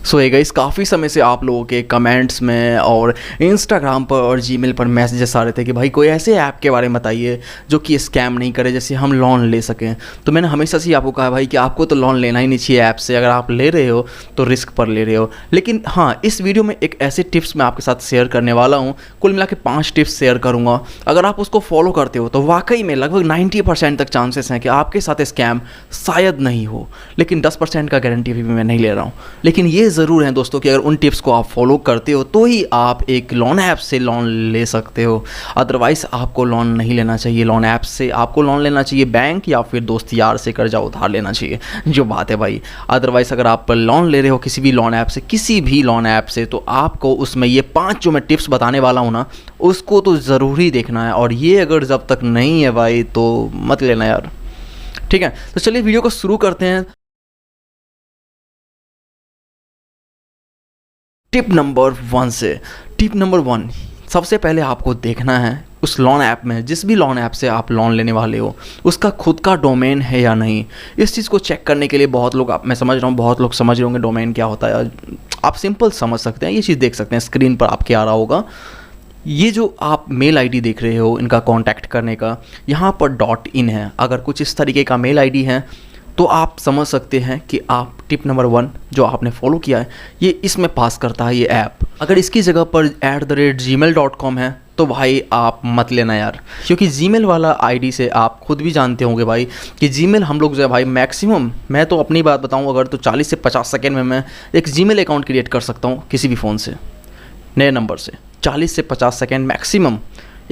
सो ये गाइस, काफ़ी समय से आप लोगों के कमेंट्स में और इंस्टाग्राम पर और जीमेल पर मैसेजेस आ रहे थे कि भाई कोई ऐसे ऐप के बारे में बताइए जो कि स्कैम नहीं करे, जैसे हम लोन ले सकें। तो मैंने हमेशा से ही आपको कहा भाई कि आपको तो लोन लेना ही नहीं चाहिए ऐप से, अगर आप ले रहे हो तो रिस्क पर ले रहे हो। लेकिन हाँ, इस वीडियो में एक ऐसे टिप्स मैं आपके साथ शेयर करने वाला हूँ। कुल मिला के 5 टिप्स शेयर करूँगा। अगर आप उसको फॉलो करते हो तो वाकई में लगभग 90% तक चांसेस हैं कि आपके साथ स्कैम शायद नहीं हो, लेकिन 10% का गारंटी भी मैं नहीं ले रहा हूँ। लेकिन ये ज़रूर है दोस्तों कि अगर उन टिप्स को आप फॉलो करते हो तो ही आप एक लोन ऐप से लोन ले सकते हो। अदरवाइज़ आपको लोन नहीं लेना चाहिए लोन ऐप से, आपको लोन लेना चाहिए बैंक या फिर दोस्त यार से कर्जा उधार लेना चाहिए, जो बात है भाई। अदरवाइज़ अगर आप लोन ले रहे हो किसी भी लोन ऐप से, किसी भी लोन ऐप से, तो आपको उसमें ये 5 जो मैं टिप्स बताने वाला हूँ ना, उसको तो ज़रूर ही देखना है। और ये अगर जब तक नहीं है भाई तो मत लेना यार, ठीक है। तो चलिए वीडियो को शुरू करते हैं। टिप नंबर 1 से। टिप नंबर 1, सबसे पहले आपको देखना है उस लोन ऐप में, जिस भी लोन ऐप से आप लोन लेने वाले हो, उसका खुद का डोमेन है या नहीं। इस चीज़ को चेक करने के लिए बहुत लोग, मैं समझ रहा हूँ बहुत लोग समझ रहे होंगे डोमेन क्या होता है। आप सिंपल समझ सकते हैं, ये चीज़ देख सकते हैं स्क्रीन पर आपके आ रहा होगा। ये जो आप मेल आईडी देख रहे हो इनका कांटेक्ट करने का, यहाँ पर .in है। अगर कुछ इस तरीके का मेल आईडी है तो आप समझ सकते हैं कि आप टिप नंबर 1 जो आपने फॉलो किया है ये इसमें पास करता है ये ऐप। अगर इसकी जगह पर @gmail.com है तो भाई आप मत लेना यार, क्योंकि जीमेल वाला आईडी से आप खुद भी जानते होंगे भाई कि जीमेल हम लोग जो है भाई मैक्सिमम, मैं तो अपनी बात बताऊं अगर, तो 40 से 50 सेकेंड में मैं एक जीमेल अकाउंट क्रिएट कर सकता हूं किसी भी फ़ोन से, नए नंबर से। 40 से 50 सेकेंड मैक्सिमम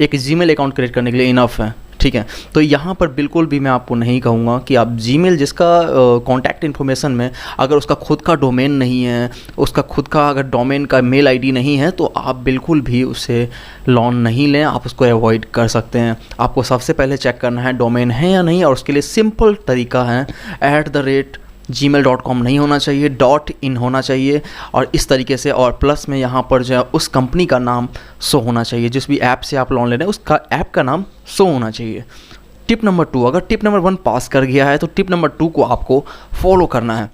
एक जीमेल अकाउंट क्रिएट करने के लिए इनफ है, ठीक है। तो यहाँ पर बिल्कुल भी मैं आपको नहीं कहूँगा कि आप जीमेल जिसका कॉन्टैक्ट इन्फॉर्मेशन में अगर उसका खुद का डोमेन नहीं है, उसका खुद का अगर डोमेन का मेल आईडी नहीं है, तो आप बिल्कुल भी उसे लोन नहीं लें, आप उसको अवॉइड कर सकते हैं। आपको सबसे पहले चेक करना है डोमेन है या नहीं, और उसके लिए सिंपल तरीका है @gmail.com नहीं होना चाहिए, .in होना चाहिए, और इस तरीके से, और प्लस में यहाँ पर जो है उस कंपनी का नाम शो होना चाहिए, जिस भी ऐप से आप लोन ले रहे हैं उसका ऐप का नाम शो होना चाहिए। टिप नंबर 2, अगर टिप नंबर 1 पास कर गया है तो टिप नंबर 2 को आपको फॉलो करना है।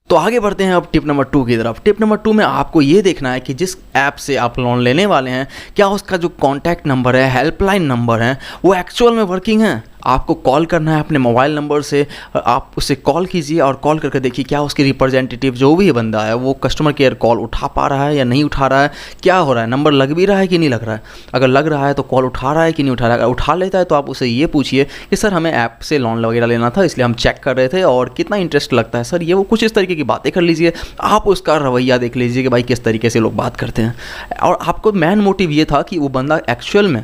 तो आगे बढ़ते हैं अब टिप नंबर 2 की तरफ। टिप नंबर 2 में आपको ये देखना है कि जिस ऐप से आप लोन लेने वाले हैं, क्या उसका जो कॉन्टैक्ट नंबर है, हेल्पलाइन नंबर है, वो एक्चुअल में वर्किंग है। आपको कॉल करना है अपने मोबाइल नंबर से, आप उसे कॉल कीजिए और कॉल करके देखिए क्या उसकी रिप्रेजेंटेटिव जो भी बंदा है वो कस्टमर केयर कॉल उठा पा रहा है या नहीं उठा रहा है, क्या हो रहा है, नंबर लग भी रहा है कि नहीं लग रहा है। अगर लग रहा है तो कॉल उठा रहा है कि नहीं उठा रहा है। अगर उठा लेता है तो आप उसे ये पूछिए कि सर हमें ऐप से लोन वगैरह लेना था, इसलिए हम चेक कर रहे थे, और कितना इंटरेस्ट लगता है सर, ये वो कुछ इस तरीके की बातें कर लीजिए। आप उसका रवैया देख लीजिए कि भाई किस तरीके से लोग बात करते हैं। और आपको मेन मोटिव ये था कि वो बंदा एक्चुअल में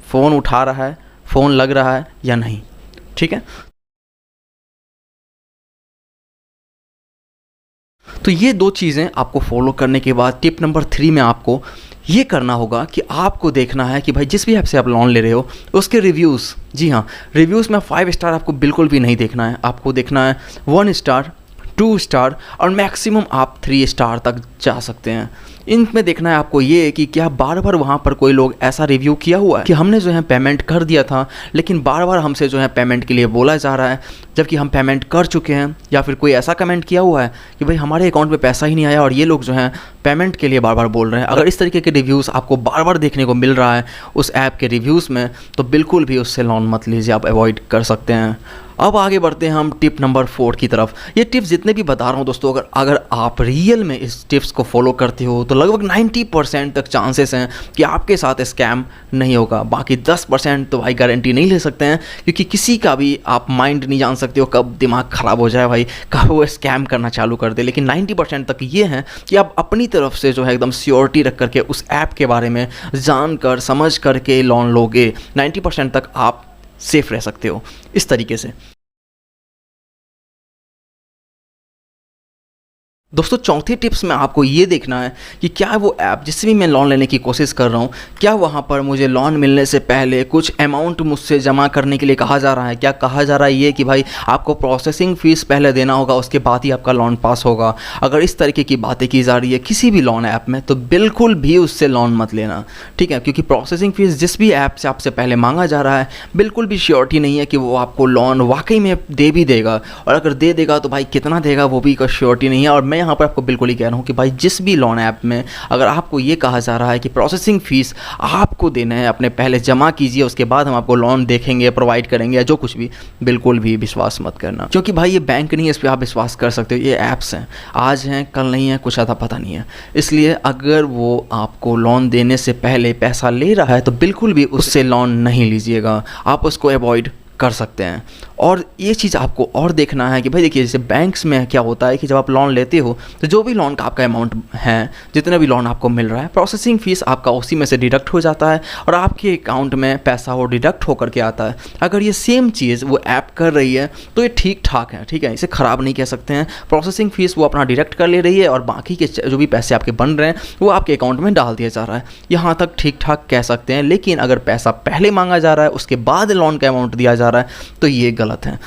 फ़ोन उठा रहा है, फ़ोन लग रहा है या नहीं, ठीक है। तो ये 2 चीज़ें आपको फॉलो करने के बाद टिप नंबर 3 में आपको ये करना होगा कि आपको देखना है कि भाई जिस भी ऐप से आप लोन ले रहे हो उसके रिव्यूज़, जी हाँ, रिव्यूज़ में 5 स्टार आपको बिल्कुल भी नहीं देखना है। आपको देखना है 1 स्टार, 2 स्टार, और मैक्सिमम आप 3 स्टार तक जा सकते हैं। इनमें देखना है आपको ये कि क्या बार बार वहाँ पर कोई लोग ऐसा रिव्यू किया हुआ है कि हमने जो है पेमेंट कर दिया था लेकिन बार बार हमसे जो है पेमेंट के लिए बोला जा रहा है जबकि हम पेमेंट कर चुके हैं, या फिर कोई ऐसा कमेंट किया हुआ है कि भाई हमारे अकाउंट में पैसा ही नहीं आया और ये लोग जो हैं पेमेंट के लिए बार बार बोल रहे हैं। अगर इस तरीके के रिव्यूज़ आपको बार बार देखने को मिल रहा है उस ऐप के रिव्यूज़ में, तो बिल्कुल भी उससे लोन मत लीजिए, आप अवॉइड कर सकते हैं। अब आगे बढ़ते हैं हम टिप नंबर 4 की तरफ। ये टिप्स जितने भी बता रहा हूँ दोस्तों, अगर आप रियल में इस टिप्स को फॉलो करते हो तो लगभग 90% तक चांसेस हैं कि आपके साथ स्कैम नहीं होगा। बाकी 10% तो भाई गारंटी नहीं ले सकते हैं, क्योंकि किसी का भी आप माइंड नहीं जान सकते हो कब दिमाग ख़राब हो जाए भाई, कब वो स्कैम करना चालू कर दे। लेकिन 90% तक ये है कि आप अपनी तरफ से जो है एकदम श्योरिटी रख करके उस ऐप के बारे में जान कर समझ करके लोन लोगे, 90% तक आप सेफ रह सकते हो इस तरीके से। दोस्तों चौथी टिप्स में आपको ये देखना है कि क्या वो ऐप जिससे भी मैं लोन लेने की कोशिश कर रहा हूँ, क्या वहाँ पर मुझे लोन मिलने से पहले कुछ अमाउंट मुझसे जमा करने के लिए कहा जा रहा है। क्या कहा जा रहा है ये कि भाई आपको प्रोसेसिंग फ़ीस पहले देना होगा, उसके बाद ही आपका लोन पास होगा। अगर इस तरीके की बातें की जा रही है किसी भी लोन ऐप में, तो बिल्कुल भी उससे लोन मत लेना, ठीक है। क्योंकि प्रोसेसिंग फ़ीस जिस भी ऐप से आपसे पहले मांगा जा रहा है, बिल्कुल भी श्योरिटी नहीं है कि वो आपको लोन वाकई में दे भी देगा, और अगर दे देगा तो भाई कितना देगा वो भी का श्योरिटी नहीं है। और मैं यहाँ पर आपको बिल्कुल ही कह रहा हूँ कि भाई जिस भी लोन ऐप में अगर आपको ये कहा जा रहा है कि प्रोसेसिंग फ़ीस आपको देना है, अपने पहले जमा कीजिए उसके बाद हम आपको लोन देखेंगे, प्रोवाइड करेंगे या जो कुछ भी, बिल्कुल भी विश्वास मत करना। क्योंकि भाई ये बैंक नहीं है, इस पर आप विश्वास कर सकते हो, ये ऐप्स हैं, आज हैं कल नहीं है, कुछ आता पता नहीं है। इसलिए अगर वो आपको लोन देने से पहले पैसा ले रहा है तो बिल्कुल भी उससे लोन नहीं लीजिएगा, आप उसको अवॉइड कर सकते हैं। और ये चीज़ आपको और देखना है कि भाई देखिए जैसे बैंक्स में क्या होता है कि जब आप लोन लेते हो तो जो भी लोन का आपका अमाउंट है, जितना भी लोन आपको मिल रहा है, प्रोसेसिंग फ़ीस आपका उसी में से डिडक्ट हो जाता है और आपके अकाउंट में पैसा वो डिडक्ट होकर के आता है। अगर ये सेम चीज़ वो ऐप कर रही है तो ये ठीक ठाक है, ठीक है, इसे ख़राब नहीं कह सकते हैं। प्रोसेसिंग फ़ीस वो अपना डिडक्ट कर ले रही है और बाकी के जो भी पैसे आपके बन रहे हैं वो आपके अकाउंट में डाल दिया जा रहा है, यहाँ तक ठीक ठाक कह सकते हैं। लेकिन अगर पैसा पहले मांगा जा रहा है उसके बाद लोन का अमाउंट दिया जा रहा है तो ये गलत है।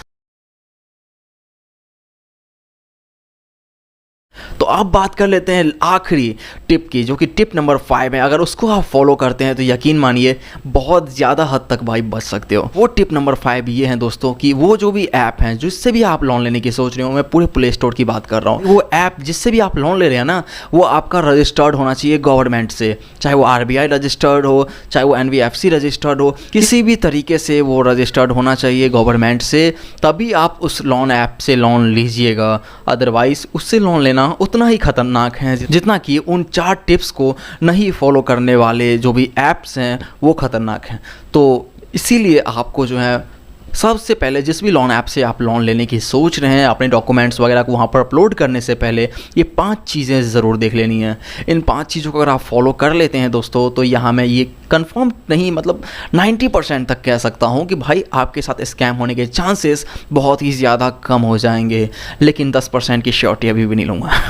तो अब बात कर लेते हैं आखिरी टिप की, जो कि टिप नंबर 5 है। अगर उसको आप फॉलो करते हैं तो यकीन मानिए बहुत ज़्यादा हद तक भाई बच सकते हो। वो टिप नंबर 5 ये है दोस्तों कि वो जो भी ऐप हैं जिससे भी आप लोन लेने की सोच रहे हो, मैं पूरे प्ले स्टोर की बात कर रहा हूँ, वो ऐप जिससे भी आप लोन ले रहे हैं ना, वो आपका रजिस्टर्ड होना चाहिए गवर्नमेंट से। चाहे वो RBI रजिस्टर्ड हो, चाहे वो NBFC रजिस्टर्ड हो, किसी भी तरीके से वो रजिस्टर्ड होना चाहिए गवर्नमेंट से, तभी आप उस लोन ऐप से लोन लीजिएगा। अदरवाइज़ उससे लोन लेना उतना ही खतरनाक है जितना कि उन 4 टिप्स को नहीं फॉलो करने वाले जो भी ऐप्स हैं वो खतरनाक हैं। तो इसीलिए आपको जो है सबसे पहले जिस भी लोन ऐप से आप लोन लेने की सोच रहे हैं, अपने डॉक्यूमेंट्स वगैरह को वहाँ पर अपलोड करने से पहले ये 5 चीज़ें ज़रूर देख लेनी है। इन 5 चीज़ों को अगर आप फॉलो कर लेते हैं दोस्तों, तो यहाँ मैं ये कंफर्म नहीं मतलब 90% तक कह सकता हूँ कि भाई आपके साथ स्कैम होने के चांसेस बहुत ही ज़्यादा कम हो जाएंगे। लेकिन 10% की श्योरिटी अभी भी नहीं लूँगा।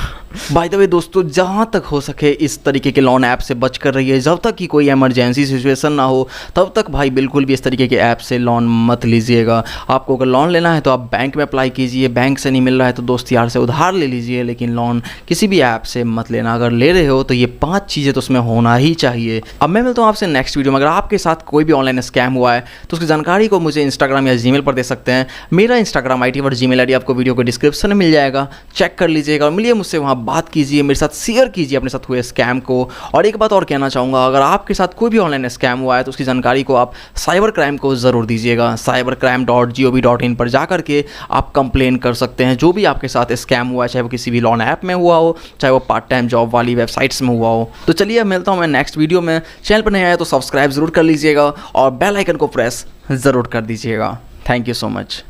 बाय द वे दोस्तों, जहाँ तक हो सके इस तरीके के लोन ऐप से बच कर रहिए। जब तक कि कोई इमरजेंसी सिचुएशन ना हो तब तक भाई बिल्कुल भी इस तरीके के ऐप से लोन मत लीजिएगा। आपको अगर लोन लेना है तो आप बैंक में अप्लाई कीजिए, बैंक से नहीं मिल रहा है तो दोस्त यार से उधार ले लीजिए, लेकिन लोन किसी भी ऐप से मत लेना। अगर ले रहे हो तो ये 5 चीज़ें तो उसमें होना ही चाहिए। अब मैं मिलता हूँ आपसे नेक्स्ट वीडियो में। अगर आपके साथ कोई भी ऑनलाइन स्कैम हुआ है तो उसकी जानकारी को मुझे इंस्टाग्राम या जीमेल पर दे सकते हैं। मेरा इंस्टाग्राम ID और जीमेल ID आपको वीडियो के डिस्क्रिप्शन में मिल जाएगा, चेक कर लीजिएगा और मिलिए मुझसे, वहाँ बात कीजिए, मेरे साथ शेयर कीजिए अपने साथ हुए स्कैम को। और एक बात और कहना चाहूँगा, अगर आपके साथ कोई भी ऑनलाइन स्कैम हुआ है तो उसकी जानकारी को आप साइबर क्राइम को ज़रूर दीजिएगा। cybercrime.gov.in पर जाकर के आप कंप्लेन कर सकते हैं जो भी आपके साथ स्कैम हुआ है, चाहे वो किसी भी लोन ऐप में हुआ हो, चाहे वो पार्ट टाइम जॉब वाली वेबसाइट्स में हुआ हो। तो चलिए मिलता हूँ मैं नेक्स्ट वीडियो में। चैनल पर नया है तो सब्सक्राइब ज़रूर कर लीजिएगा और बेल आइकन को प्रेस ज़रूर कर दीजिएगा। Thank you so much.